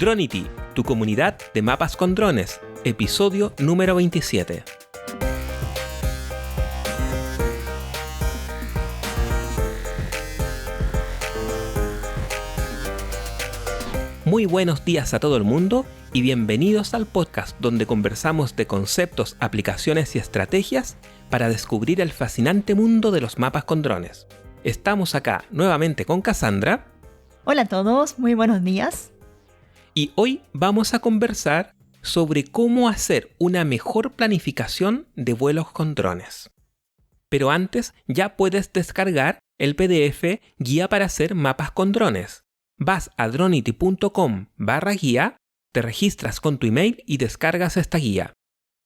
Dronity, tu comunidad de mapas con drones, episodio número 27. Muy buenos días a todo el mundo y bienvenidos al podcast donde conversamos de conceptos, aplicaciones y estrategias para descubrir el fascinante mundo de los mapas con drones. Estamos acá nuevamente con Cassandra. Hola a todos, muy buenos días. Y hoy vamos a conversar sobre cómo hacer una mejor planificación de vuelos con drones. Pero antes ya puedes descargar el PDF Guía para hacer mapas con drones. Vas a dronity.com/guía, te registras con tu email y descargas esta guía.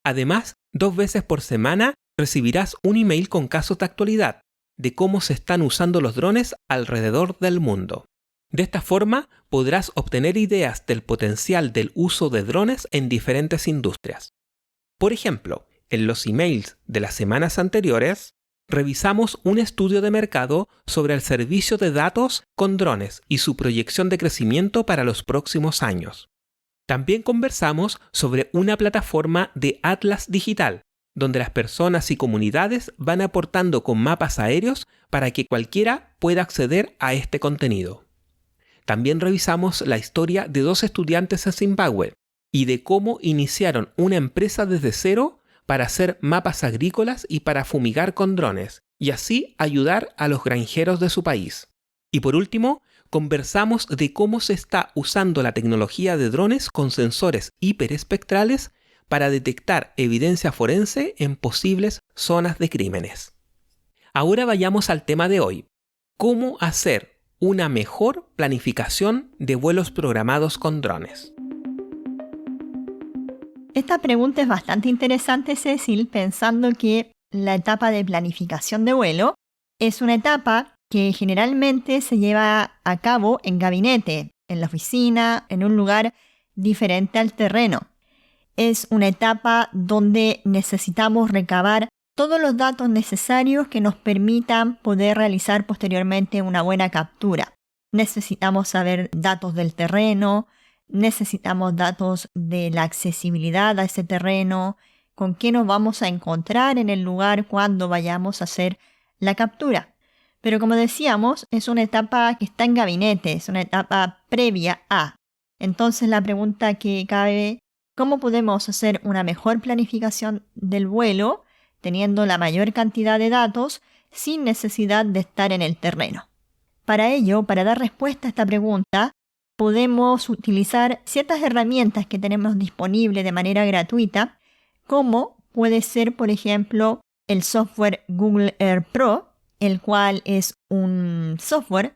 Además, 2 veces por semana recibirás un email con casos de actualidad de cómo se están usando los drones alrededor del mundo. De esta forma, podrás obtener ideas del potencial del uso de drones en diferentes industrias. Por ejemplo, en los emails de las semanas anteriores, revisamos un estudio de mercado sobre el servicio de datos con drones y su proyección de crecimiento para los próximos años. También conversamos sobre una plataforma de Atlas Digital, donde las personas y comunidades van aportando con mapas aéreos para que cualquiera pueda acceder a este contenido. También revisamos la historia de 2 estudiantes en Zimbabue y de cómo iniciaron una empresa desde cero para hacer mapas agrícolas y para fumigar con drones, y así ayudar a los granjeros de su país. Y por último, conversamos de cómo se está usando la tecnología de drones con sensores hiperespectrales para detectar evidencia forense en posibles zonas de crímenes. Ahora vayamos al tema de hoy: ¿cómo hacer una mejor planificación de vuelos programados con drones? Esta pregunta es bastante interesante, Cecil, pensando que la etapa de planificación de vuelo es una etapa que generalmente se lleva a cabo en gabinete, en la oficina, en un lugar diferente al terreno. Es una etapa donde necesitamos recabar todos los datos necesarios que nos permitan poder realizar posteriormente una buena captura. Necesitamos saber datos del terreno, necesitamos datos de la accesibilidad a ese terreno, con qué nos vamos a encontrar en el lugar cuando vayamos a hacer la captura. Pero como decíamos, es una etapa que está en gabinete, es una etapa previa a. Entonces la pregunta que cabe: ¿cómo podemos hacer una mejor planificación del vuelo teniendo la mayor cantidad de datos sin necesidad de estar en el terreno? Para ello, para dar respuesta a esta pregunta, podemos utilizar ciertas herramientas que tenemos disponibles de manera gratuita, como puede ser, por ejemplo, el software Google Earth Pro, el cual es un software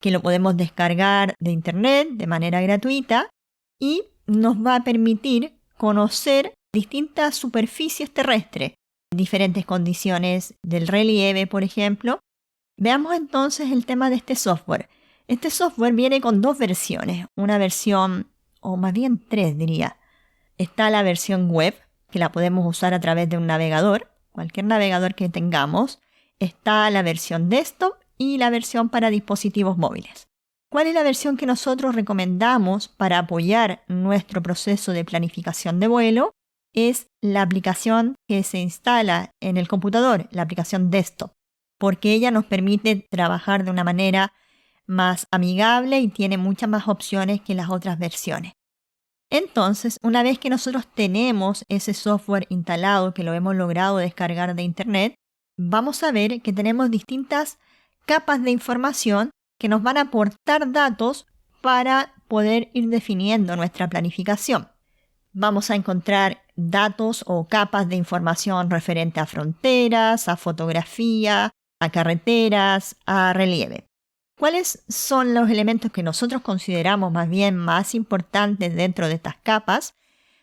que lo podemos descargar de internet de manera gratuita y nos va a permitir conocer distintas superficies terrestres, diferentes condiciones del relieve, por ejemplo. Veamos entonces el tema de este software. Este software viene con 2 versiones, una versión, o más bien 3 diría. Está la versión web, que la podemos usar a través de un navegador, cualquier navegador que tengamos. Está la versión desktop y la versión para dispositivos móviles. ¿Cuál es la versión que nosotros recomendamos para apoyar nuestro proceso de planificación de vuelo? Es la aplicación que se instala en el computador, la aplicación desktop, porque ella nos permite trabajar de una manera más amigable y tiene muchas más opciones que las otras versiones. Entonces, una vez que nosotros tenemos ese software instalado, que lo hemos logrado descargar de internet, vamos a ver que tenemos distintas capas de información que nos van a aportar datos para poder ir definiendo nuestra planificación. Vamos a encontrar datos o capas de información referente a fronteras, a fotografía, a carreteras, a relieve. ¿Cuáles son los elementos que nosotros consideramos más bien más importantes dentro de estas capas?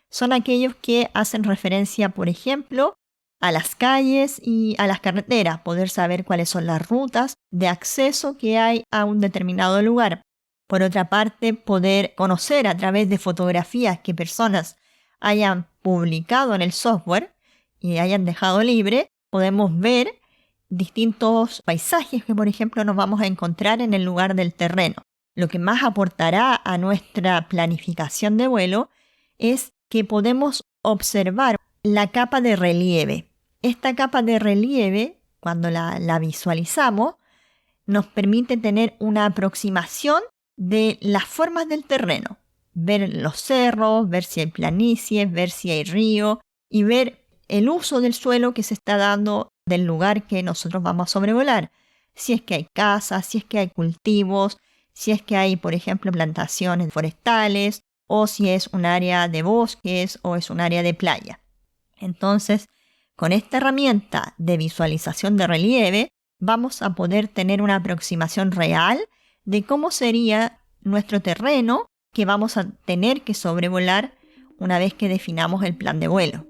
Son aquellos que hacen referencia, por ejemplo, a las calles y a las carreteras, poder saber cuáles son las rutas de acceso que hay a un determinado lugar. Por otra parte, poder conocer a través de fotografías que personas hayan publicado en el software y hayan dejado libre, podemos ver distintos paisajes que, por ejemplo, nos vamos a encontrar en el lugar del terreno. lo que más aportará a nuestra planificación de vuelo es que podemos observar la capa de relieve. Esta capa de relieve, cuando la visualizamos, nos permite tener una aproximación de las formas del terreno. Ver los cerros, ver si hay planicies, ver si hay río y ver el uso del suelo que se está dando del lugar que nosotros vamos a sobrevolar. Si es que hay casas, si es que hay cultivos, si es que hay, por ejemplo, plantaciones forestales, o si es un área de bosques o es un área de playa. Entonces, con esta herramienta de visualización de relieve, vamos a poder tener una aproximación real de cómo sería nuestro terreno que vamos a tener que sobrevolar una vez que definamos el plan de vuelo.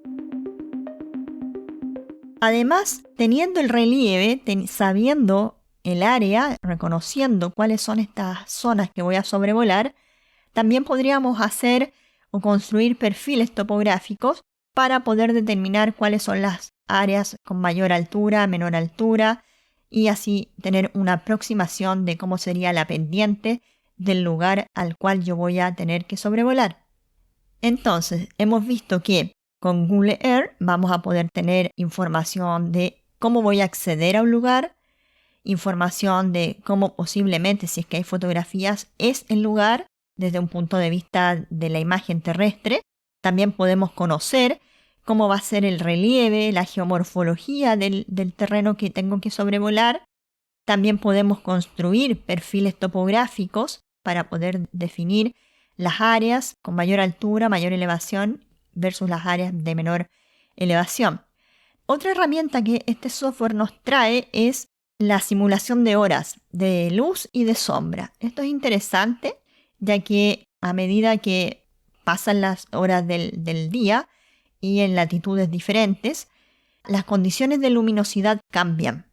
Además, teniendo el relieve, sabiendo el área, reconociendo cuáles son estas zonas que voy a sobrevolar, también podríamos hacer o construir perfiles topográficos para poder determinar cuáles son las áreas con mayor altura, menor altura, y así tener una aproximación de cómo sería la pendiente del lugar al cual yo voy a tener que sobrevolar. Entonces, hemos visto que con Google Earth vamos a poder tener información de cómo voy a acceder a un lugar, información de cómo posiblemente, si es que hay fotografías, es el lugar desde un punto de vista de la imagen terrestre. También podemos conocer cómo va a ser el relieve, la geomorfología del terreno que tengo que sobrevolar. También podemos construir perfiles topográficos para poder definir las áreas con mayor altura, mayor elevación versus las áreas de menor elevación. Otra herramienta que este software nos trae es la simulación de horas de luz y de sombra. Esto es interesante, ya que a medida que pasan las horas del día y en latitudes diferentes, las condiciones de luminosidad cambian.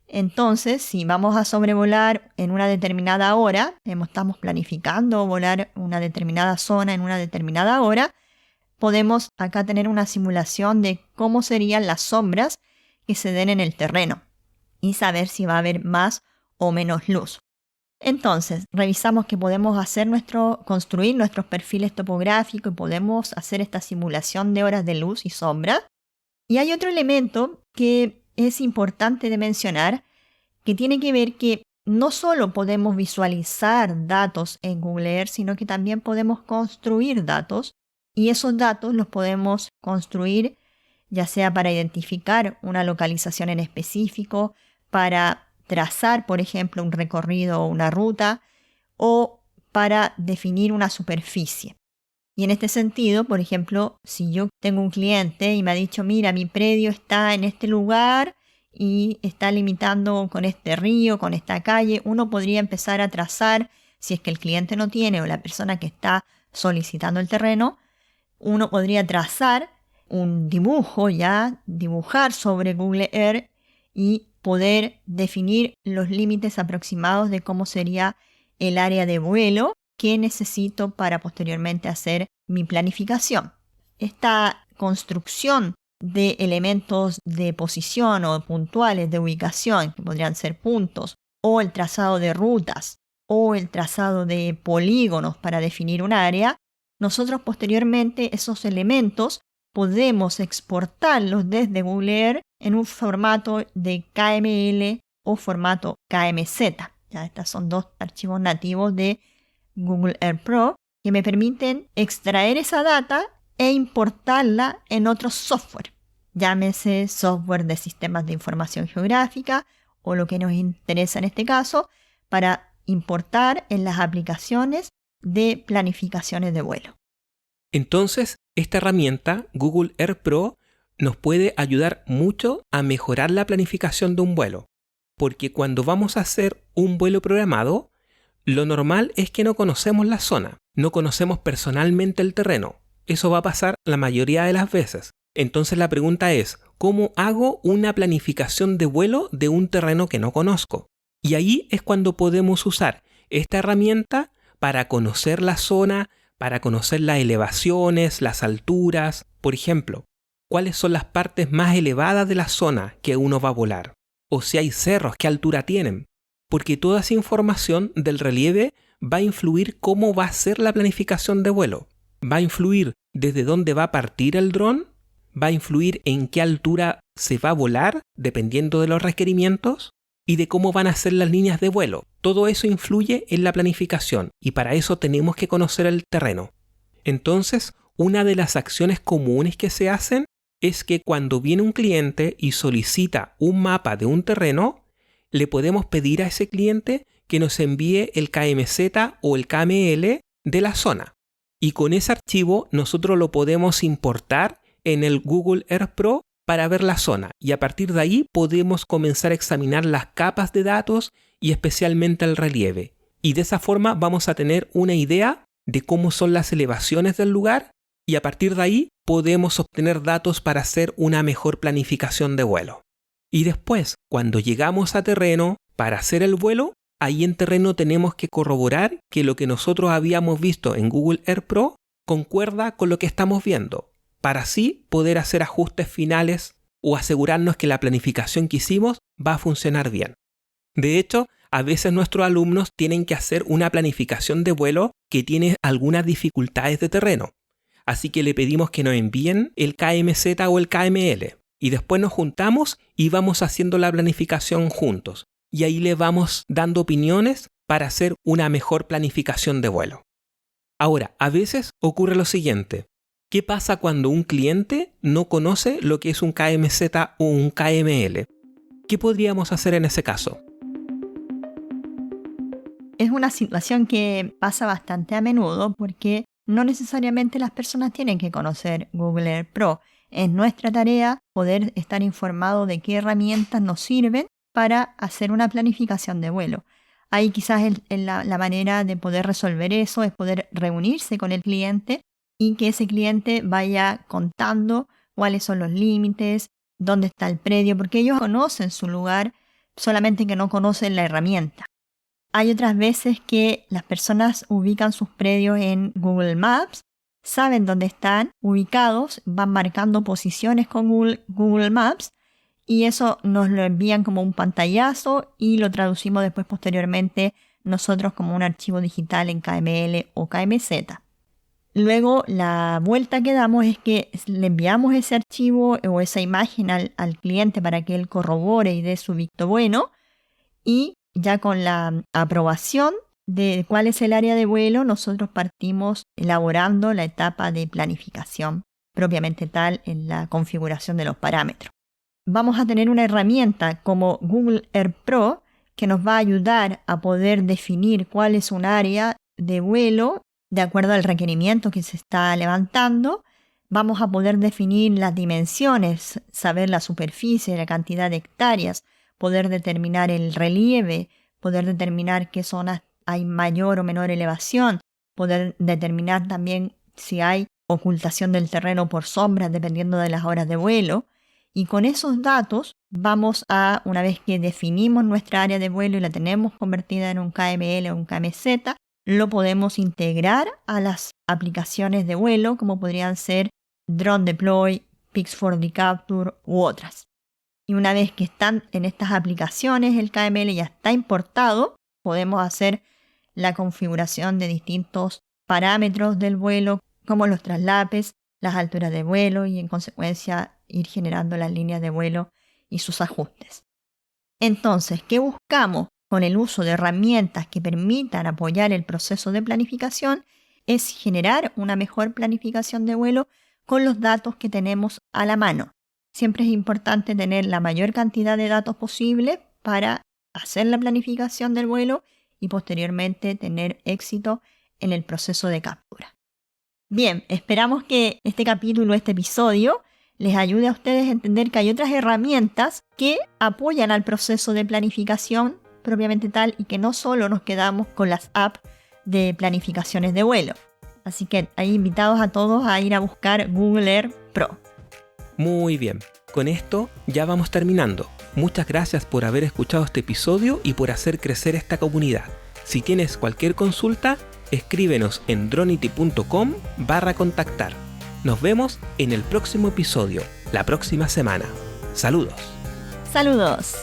Entonces, si vamos a sobrevolar en una determinada hora, estamos planificando volar una determinada zona en una determinada hora, podemos acá tener una simulación de cómo serían las sombras que se den en el terreno y saber si va a haber más o menos luz. Entonces, revisamos que podemos construir nuestros perfiles topográficos y podemos hacer esta simulación de horas de luz y sombra. Y hay otro elemento que es importante de mencionar, que tiene que ver que no solo podemos visualizar datos en Google Earth, sino que también podemos construir datos, y esos datos los podemos construir ya sea para identificar una localización en específico, para trazar, por ejemplo, un recorrido o una ruta, o para definir una superficie. Y en este sentido, por ejemplo, si yo tengo un cliente y me ha dicho, mira, mi predio está en este lugar y está limitando con este río, con esta calle, uno podría empezar a trazar, si es que el cliente no tiene o la persona que está solicitando el terreno, uno podría trazar un dibujo, dibujar sobre Google Earth y poder definir los límites aproximados de cómo sería el área de vuelo que necesito para posteriormente hacer mi planificación. Esta construcción de elementos de posición o puntuales de ubicación, que podrían ser puntos, o el trazado de rutas, o el trazado de polígonos para definir un área, nosotros posteriormente esos elementos podemos exportarlos desde Google Earth en un formato de KML o formato KMZ. Estos son dos archivos nativos de Google Earth Pro que me permiten extraer esa data e importarla en otros software. Llámese software de sistemas de información geográfica o lo que nos interesa en este caso para importar en las aplicaciones de planificaciones de vuelo. Entonces, esta herramienta, Google Earth Pro, nos puede ayudar mucho a mejorar la planificación de un vuelo, porque cuando vamos a hacer un vuelo programado, lo normal es que no conocemos la zona, no conocemos personalmente el terreno. Eso va a pasar la mayoría de las veces. Entonces la pregunta es, ¿cómo hago una planificación de vuelo de un terreno que no conozco? Y ahí es cuando podemos usar esta herramienta para conocer la zona, para conocer las elevaciones, las alturas. Por ejemplo, cuáles son las partes más elevadas de la zona que uno va a volar. O si hay cerros, qué altura tienen. Porque toda esa información del relieve va a influir cómo va a ser la planificación de vuelo. Va a influir desde dónde va a partir el dron, va a influir en qué altura se va a volar, dependiendo de los requerimientos, y de cómo van a ser las líneas de vuelo. Todo eso influye en la planificación y para eso tenemos que conocer el terreno. Entonces, una de las acciones comunes que se hacen es que cuando viene un cliente y solicita un mapa de un terreno, le podemos pedir a ese cliente que nos envíe el KMZ o el KML de la zona. Y con ese archivo nosotros lo podemos importar en el Google Earth Pro para ver la zona. Y a partir de ahí podemos comenzar a examinar las capas de datos y especialmente el relieve. Y de esa forma vamos a tener una idea de cómo son las elevaciones del lugar y a partir de ahí podemos obtener datos para hacer una mejor planificación de vuelo. Y después, cuando llegamos a terreno para hacer el vuelo, ahí en terreno tenemos que corroborar que lo que nosotros habíamos visto en Google Earth Pro concuerda con lo que estamos viendo, para así poder hacer ajustes finales o asegurarnos que la planificación que hicimos va a funcionar bien. De hecho, a veces nuestros alumnos tienen que hacer una planificación de vuelo que tiene algunas dificultades de terreno. Así que le pedimos que nos envíen el KMZ o el KML y después nos juntamos y vamos haciendo la planificación juntos. Y ahí le vamos dando opiniones para hacer una mejor planificación de vuelo. Ahora, a veces ocurre lo siguiente. ¿Qué pasa cuando un cliente no conoce lo que es un KMZ o un KML? ¿Qué podríamos hacer en ese caso? Es una situación que pasa bastante a menudo porque no necesariamente las personas tienen que conocer Google Earth Pro. Es nuestra tarea poder estar informado de qué herramientas nos sirven para hacer una planificación de vuelo. Ahí quizás la manera de poder resolver eso es poder reunirse con el cliente y que ese cliente vaya contando cuáles son los límites, dónde está el predio, porque ellos conocen su lugar, solamente que no conocen la herramienta. Hay otras veces que las personas ubican sus predios en Google Maps, saben dónde están ubicados, van marcando posiciones con Google Maps y eso nos lo envían como un pantallazo y lo traducimos después posteriormente nosotros como un archivo digital en KML o KMZ. Luego la vuelta que damos es que le enviamos ese archivo o esa imagen al cliente para que él corrobore y dé su visto bueno y ya con la aprobación de cuál es el área de vuelo, nosotros partimos elaborando la etapa de planificación propiamente tal en la configuración de los parámetros. Vamos a tener una herramienta como Google Earth Pro que nos va a ayudar a poder definir cuál es un área de vuelo de acuerdo al requerimiento que se está levantando. Vamos a poder definir las dimensiones, saber la superficie, la cantidad de hectáreas, poder determinar el relieve, poder determinar qué zonas hay mayor o menor elevación, poder determinar también si hay ocultación del terreno por sombras dependiendo de las horas de vuelo. Y con esos datos vamos a, una vez que definimos nuestra área de vuelo y la tenemos convertida en un KML o un KMZ, lo podemos integrar a las aplicaciones de vuelo como podrían ser Drone Deploy, Pix4D Capture u otras. Y una vez que están en estas aplicaciones, el KML ya está importado, podemos hacer la configuración de distintos parámetros del vuelo, como los traslapes, las alturas de vuelo y en consecuencia ir generando las líneas de vuelo y sus ajustes. Entonces, ¿qué buscamos con el uso de herramientas que permitan apoyar el proceso de planificación? Es generar una mejor planificación de vuelo con los datos que tenemos a la mano. Siempre es importante tener la mayor cantidad de datos posible para hacer la planificación del vuelo y posteriormente tener éxito en el proceso de captura. Bien, esperamos que este capítulo, este episodio, les ayude a ustedes a entender que hay otras herramientas que apoyan al proceso de planificación propiamente tal y que no solo nos quedamos con las apps de planificaciones de vuelo. Así que hay invitados a todos a ir a buscar Google Earth Pro. Muy bien, con esto ya vamos terminando. Muchas gracias por haber escuchado este episodio y por hacer crecer esta comunidad. Si tienes cualquier consulta, escríbenos en dronity.com/contactar. Nos vemos en el próximo episodio, la próxima semana. Saludos. Saludos.